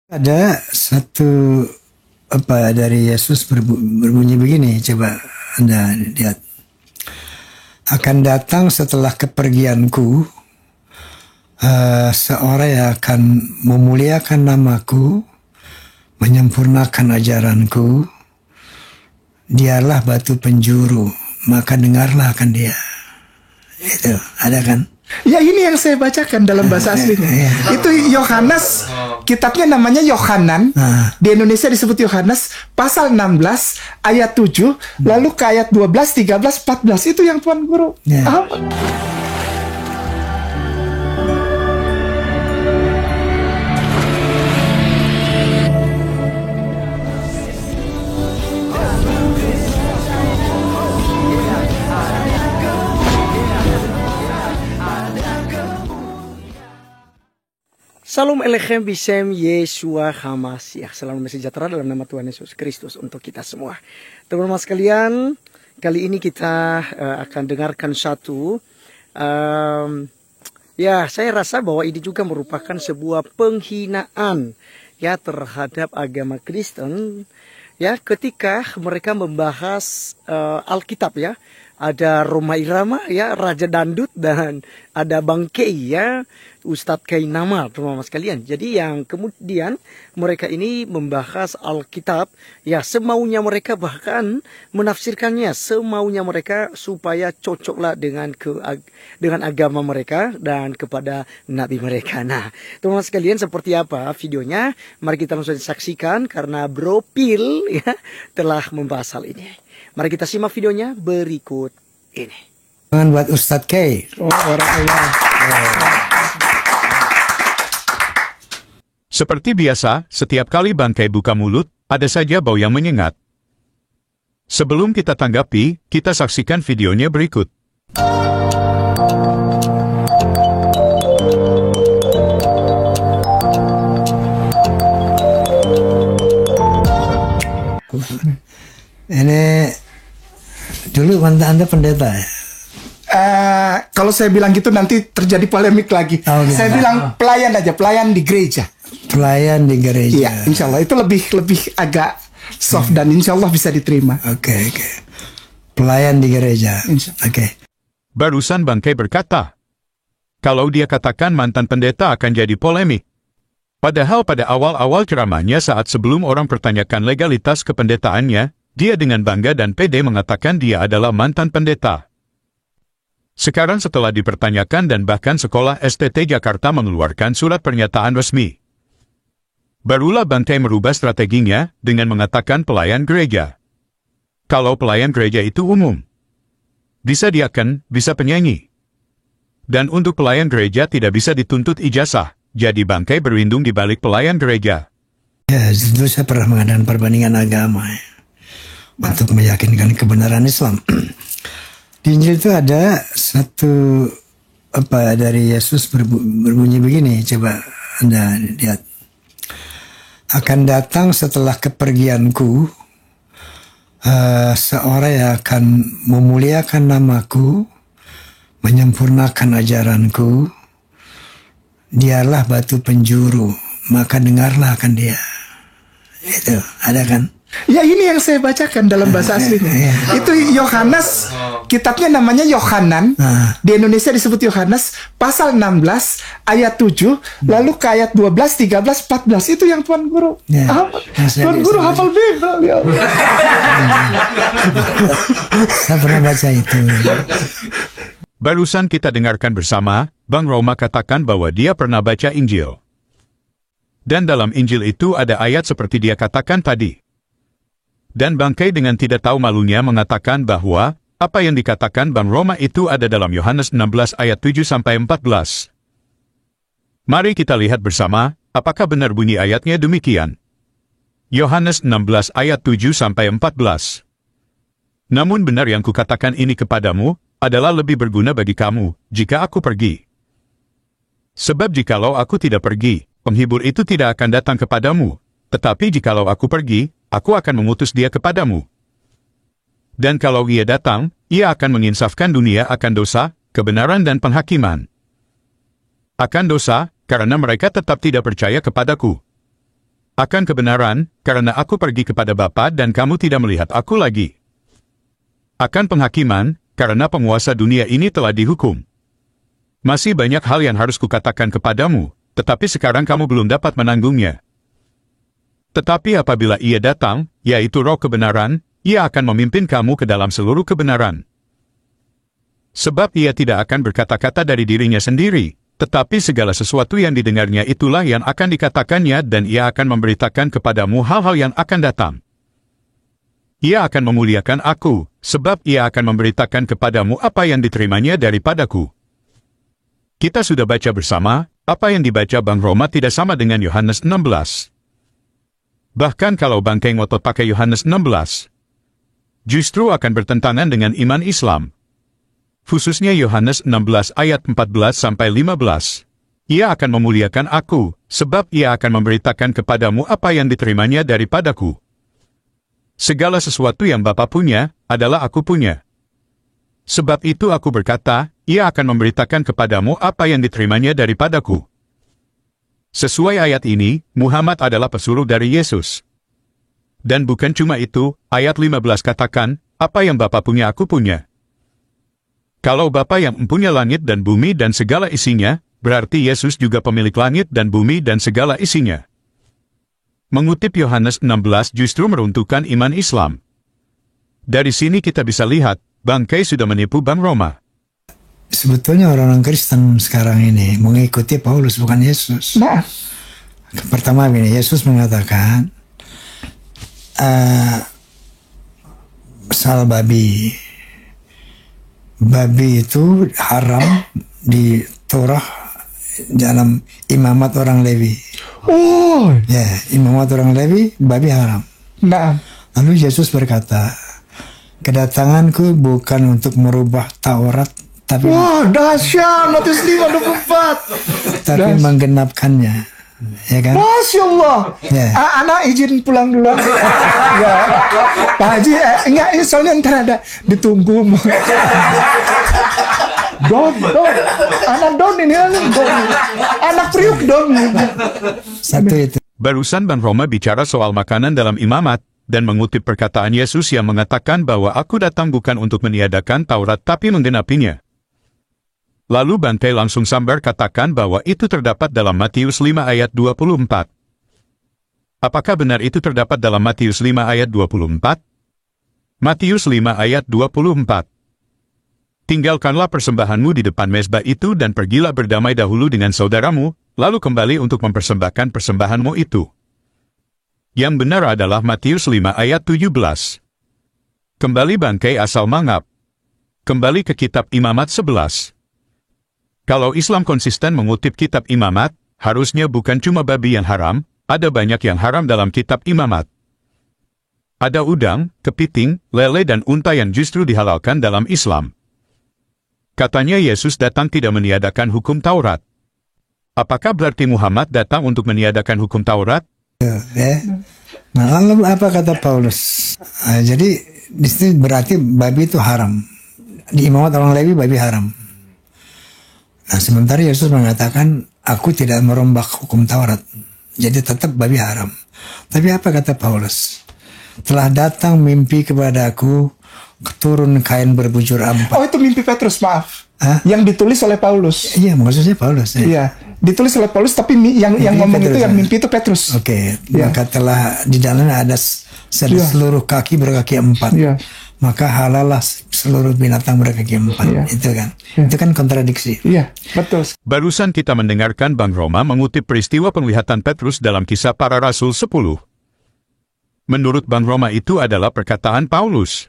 Ada satu dari Yesus berbunyi begini, coba Anda lihat. Akan datang setelah kepergianku seorang yang akan memuliakan namaku, menyempurnakan ajaranku. Dialah batu penjuru, maka dengarlah akan dia. Itu ada kan? Ya, ini yang saya bacakan dalam bahasa aslinya. Itu Yohanes, kitabnya namanya Yohanan. Di Indonesia disebut Yohanes, pasal 16 ayat 7, lalu ke ayat 12, 13, 14. Itu yang Tuan Guru. Salam Elechem Bishem Yeshua Hamasiah. Salam sejahtera dalam nama Tuhan Yesus Kristus untuk kita semua. Teman-teman sekalian, kali ini kita akan dengarkan satu saya rasa bahwa ini juga merupakan sebuah penghinaan ya terhadap agama Kristen ya, ketika mereka membahas Alkitab ya. Ada Rhoma Irama ya, Raja Dandut, dan ada Bang Kei ya, Ustadz Kainama, teman-teman sekalian. Jadi yang kemudian mereka ini membahas Alkitab ya semaunya mereka, bahkan menafsirkannya semaunya mereka supaya cocoklah dengan agama mereka dan kepada nabi mereka. Nah, teman-teman sekalian, seperti apa videonya? Mari kita langsung saksikan karena Bro Pil ya telah membahas hal ini. Mari kita simak videonya berikut ini. Jangan buat Ustadz K. Seperti biasa, setiap kali Bang K buka mulut, ada saja bau yang menyengat. Sebelum kita tanggapi, kita saksikan videonya berikut. Ini dulu Anda pendeta ya? Kalau saya bilang gitu nanti terjadi polemik lagi. Saya bilang pelayan aja, pelayan di gereja. Pelayan di gereja. Iya, insya Allah itu lebih agak soft dan insya Allah bisa diterima. Oke. Pelayan di gereja. Oke. Barusan Bang K berkata, kalau dia katakan mantan pendeta akan jadi polemik. Padahal pada awal-awal ceramahnya saat sebelum orang pertanyakan legalitas kependetaannya, dia dengan bangga dan pede mengatakan dia adalah mantan pendeta. Sekarang setelah dipertanyakan dan bahkan sekolah STT Jakarta mengeluarkan surat pernyataan resmi, barulah Bang K merubah strateginya dengan mengatakan pelayan gereja. Kalau pelayan gereja itu umum, bisa diaken, bisa penyanyi. Dan untuk pelayan gereja tidak bisa dituntut ijazah, jadi Bang K berlindung di balik pelayan gereja. Ya, dulu saya pernah mengadakan perbandingan agama ya, untuk meyakinkan kebenaran Islam. Di Injil itu ada satu dari Yesus berbunyi begini, coba Anda lihat. Akan datang setelah kepergianku seorang yang akan memuliakan namaku, menyempurnakan ajaranku. Dialah batu penjuru, maka dengarlah akan dia. Itu ada kan? Ya, ini yang saya bacakan dalam bahasa aslinya. Itu Yohanes, kitabnya namanya Yohanan. Di Indonesia disebut Yohanes, pasal 16 ayat 7, lalu ke ayat 12, 13, 14. Itu yang Tuan Guru. Tuan Guru hafal Bible ya. Saya pernah baca itu. Barusan kita dengarkan bersama, Bang Roma katakan bahwa dia pernah baca Injil. Dan dalam Injil itu ada ayat seperti dia katakan tadi. Dan Bang K dengan tidak tahu malunya mengatakan bahwa apa yang dikatakan Bang Roma itu ada dalam Yohanes 16 ayat 7-14. Mari kita lihat bersama, apakah benar bunyi ayatnya demikian. Yohanes 16 ayat 7-14. Namun benar yang kukatakan ini kepadamu, adalah lebih berguna bagi kamu, jika aku pergi. Sebab jikalau aku tidak pergi, penghibur itu tidak akan datang kepadamu, tetapi jikalau aku pergi, aku akan mengutus dia kepadamu. Dan kalau ia datang, ia akan menginsafkan dunia akan dosa, kebenaran dan penghakiman. Akan dosa, karena mereka tetap tidak percaya kepadaku. akan kebenaran, karena aku pergi kepada Bapa dan kamu tidak melihat aku lagi. Akan penghakiman, karena penguasa dunia ini telah dihukum. Masih banyak hal yang harus kukatakan kepadamu, tetapi sekarang kamu belum dapat menanggungnya. Tetapi apabila Ia datang, yaitu Roh kebenaran, Ia akan memimpin kamu ke dalam seluruh kebenaran. Sebab Ia tidak akan berkata-kata dari dirinya sendiri, tetapi segala sesuatu yang didengarnya itulah yang akan dikatakannya dan Ia akan memberitakan kepadamu hal-hal yang akan datang. Ia akan memuliakan aku, sebab Ia akan memberitakan kepadamu apa yang diterimanya daripadaku. Kita sudah baca bersama, apa yang dibaca Bang Roma tidak sama dengan Yohanes 16. Bahkan kalau Bangkai ngotot pakai Yohanes 16, justru akan bertentangan dengan iman Islam. Khususnya Yohanes 16 ayat 14-15. Ia akan memuliakan aku, sebab Ia akan memberitakan kepadamu apa yang diterimanya daripadaku. Segala sesuatu yang Bapa punya, adalah aku punya. Sebab itu aku berkata, Ia akan memberitakan kepadamu apa yang diterimanya daripadaku. Sesuai ayat ini, Muhammad adalah pesuruh dari Yesus. Dan bukan cuma itu, ayat 15 katakan, apa yang Bapa punya aku punya. Kalau Bapa yang mempunyai langit dan bumi dan segala isinya, berarti Yesus juga pemilik langit dan bumi dan segala isinya. Mengutip Yohanes 16 justru meruntuhkan iman Islam. Dari sini kita bisa lihat, Bangkai sudah menipu Bang Roma. Sebetulnya orang-orang Kristen sekarang ini mengikuti Paulus, bukan Yesus. Nah, Pertama begini, Yesus mengatakan soal babi. Babi itu haram di Torah dalam imamat orang Lewi. oh, Ya, imamat orang Lewi, babi haram. nah, Lalu Yesus berkata, kedatanganku bukan untuk merubah Taurat, tapi wah dahsyat, Matius 5:24. tapi menggenapkannya. Ya kan? Masya Allah. Ya. Anak izin pulang dulu. Ya. Pak Haji, enggak, soalnya ntar ada ditunggu. Don. Anak Don ini, Don. Anak Priuk Don. Satu itu. Barusan Bang Roma bicara soal makanan dalam imamat, dan mengutip perkataan Yesus yang mengatakan bahwa aku datang bukan untuk meniadakan Taurat tapi menggenapinya. Lalu Bangkai langsung sambar katakan bahwa itu terdapat dalam Matius 5 ayat 24. Apakah benar itu terdapat dalam Matius 5 ayat 24? Matius 5 ayat 24. Tinggalkanlah persembahanmu di depan mezbah itu dan pergilah berdamai dahulu dengan saudaramu, lalu kembali untuk mempersembahkan persembahanmu itu. Yang benar adalah Matius 5 ayat 17. Kembali Bangkai asal mangap. Kembali ke kitab Imamat 11. Kalau Islam konsisten mengutip kitab Imamat, harusnya bukan cuma babi yang haram, ada banyak yang haram dalam kitab Imamat. Ada udang, kepiting, lele dan unta yang justru dihalalkan dalam Islam. Katanya Yesus datang tidak meniadakan hukum Taurat. Apakah berarti Muhammad datang untuk meniadakan hukum Taurat? Ya. Nah, lalu apa kata Paulus? Jadi di sini berarti babi itu haram. Di imamat orang Lewi babi haram. Nah, sementara Yesus mengatakan, aku tidak merombak hukum Taurat. Jadi tetap babi haram. Tapi apa kata Paulus? Telah datang mimpi kepadaku, keturun kain berbujur ampat. Oh, itu mimpi Petrus, maaf. Hah? Yang ditulis oleh Paulus. Iya, maksudnya Paulus. Ya. Iya, ditulis oleh Paulus, tapi yang ngomong Petrus, itu, yang ya. mimpi itu Petrus. Oke, Ya. maka telah di dalamnya ada Ya. seluruh kaki berkaki empat. Ya. Maka halallah seluruh binatang berkaki empat. Ya. Itu kan. Ya. Itu kan kontradiksi. Iya, betul. Barusan kita mendengarkan Bang Roma mengutip peristiwa penglihatan Petrus dalam Kisah Para Rasul 10. Menurut Bang Roma itu adalah perkataan Paulus.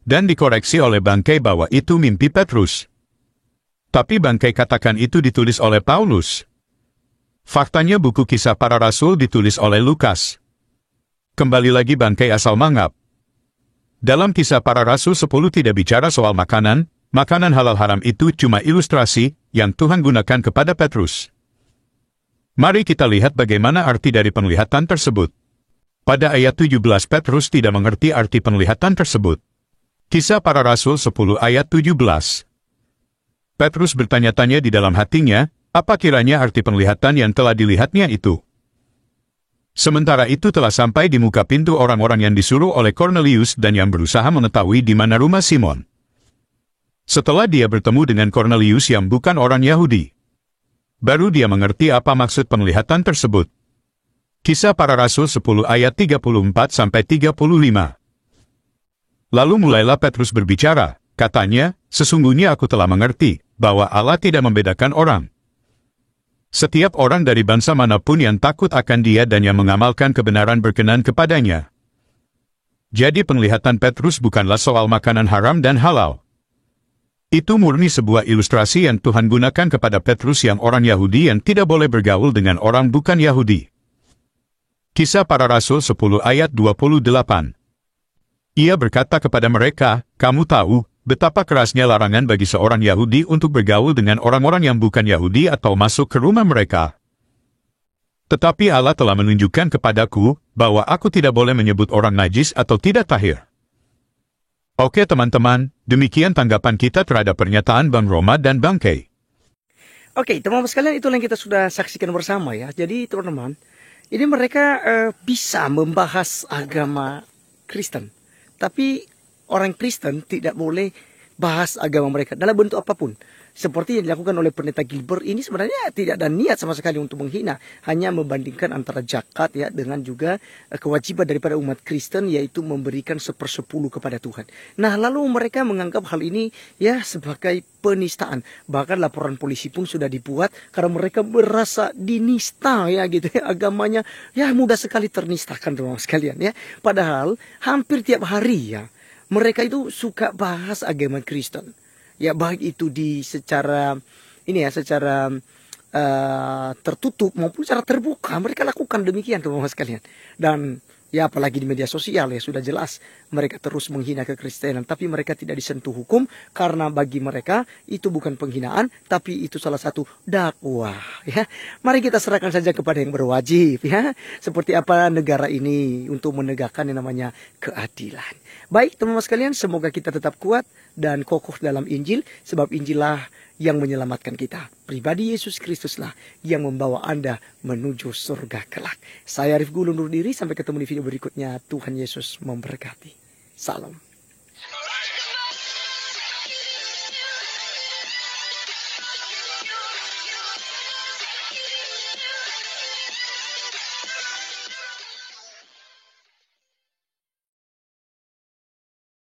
Dan dikoreksi oleh Bangkai bahwa itu mimpi Petrus. Tapi Bangkai katakan itu ditulis oleh Paulus. Faktanya buku Kisah Para Rasul ditulis oleh Lukas. Kembali lagi Bangkai asal mangap. Dalam Kisah Para Rasul 10 tidak bicara soal makanan halal haram itu cuma ilustrasi yang Tuhan gunakan kepada Petrus. Mari kita lihat bagaimana arti dari penglihatan tersebut. Pada ayat 17 Petrus tidak mengerti arti penglihatan tersebut. Kisah Para Rasul 10 ayat 17. Petrus bertanya-tanya di dalam hatinya, apa kiranya arti penglihatan yang telah dilihatnya itu? Sementara itu telah sampai di muka pintu orang-orang yang disuruh oleh Cornelius dan yang berusaha mengetahui di mana rumah Simon. Setelah dia bertemu dengan Cornelius yang bukan orang Yahudi, baru dia mengerti apa maksud penglihatan tersebut. Kisah Para Rasul 10 ayat 34-35. Lalu mulailah Petrus berbicara, katanya, "Sesungguhnya aku telah mengerti bahwa Allah tidak membedakan orang. Setiap orang dari bangsa manapun yang takut akan Dia dan yang mengamalkan kebenaran berkenan kepadanya." Jadi penglihatan Petrus bukanlah soal makanan haram dan halal. Itu murni sebuah ilustrasi yang Tuhan gunakan kepada Petrus yang orang Yahudi yang tidak boleh bergaul dengan orang bukan Yahudi. Kisah Para Rasul 10 ayat 28. Ia berkata kepada mereka, "Kamu tahu betapa kerasnya larangan bagi seorang Yahudi untuk bergaul dengan orang-orang yang bukan Yahudi atau masuk ke rumah mereka. Tetapi Allah telah menunjukkan kepadaku bahwa aku tidak boleh menyebut orang najis atau tidak tahir." Oke teman-teman, demikian tanggapan kita terhadap pernyataan Bang Roma dan Bang Kay. Oke, teman-teman sekalian, itulah yang kita sudah saksikan bersama ya. Jadi teman-teman, ini mereka bisa membahas agama Kristen. Tapi orang Kristen tidak boleh bahas agama mereka dalam bentuk apapun. Seperti yang dilakukan oleh Pendeta Gilbert ini sebenarnya tidak ada niat sama sekali untuk menghina. Hanya membandingkan antara zakat ya dengan juga kewajiban daripada umat Kristen, yaitu memberikan 1/10 kepada Tuhan. Nah, lalu mereka menganggap hal ini ya sebagai penistaan. Bahkan laporan polisi pun sudah dibuat karena mereka merasa dinista ya gitu ya. Agamanya ya mudah sekali ternistakan teman-teman sekalian ya. Padahal hampir tiap hari ya mereka itu suka bahas agama Kristen. Ya baik itu di secara tertutup maupun secara terbuka, mereka lakukan demikian teman-teman sekalian. Dan ya apalagi di media sosial ya sudah jelas mereka terus menghina kekristenan, tapi mereka tidak disentuh hukum karena bagi mereka itu bukan penghinaan, tapi itu salah satu dakwah ya. Mari kita serahkan saja kepada yang berwajib ya. Seperti apa negara ini untuk menegakkan yang namanya keadilan. Baik teman-teman sekalian, semoga kita tetap kuat dan kokoh dalam Injil, sebab Injillah yang menyelamatkan kita. Pribadi Yesus Kristuslah yang membawa Anda menuju surga kelak. Saya Arif Gulu undur diri, sampai ketemu di video berikutnya. Tuhan Yesus memberkati. Salam.